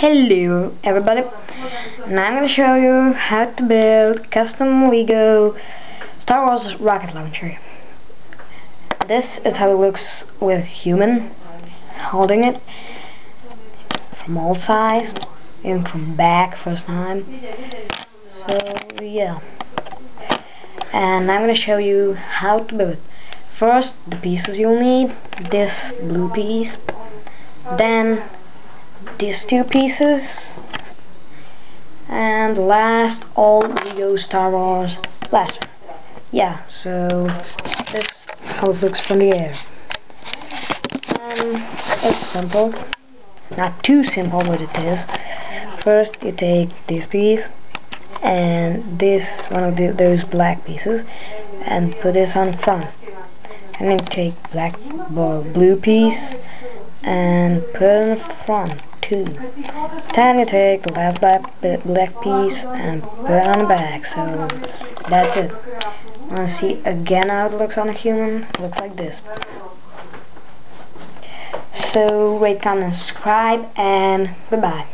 Hello everybody, and I'm going to show you how to build custom Lego Star Wars rocket launcher. This is how it looks with human holding it from all sides and from back first time. So yeah, and I'm going to show you how to build it. First, the pieces you'll need: this blue piece, then these two pieces, and last all Lego Star Wars blaster. Yeah, so this is how it looks from the air. It's simple, not too simple, but it is. First you take this piece and this one of those black pieces and put this on front, and then take blue piece and put it in front too. Then you take the last black piece and put it on the back. So that's it. Want to see again how it looks on a human? It looks like this. So rate, comment, subscribe, and goodbye.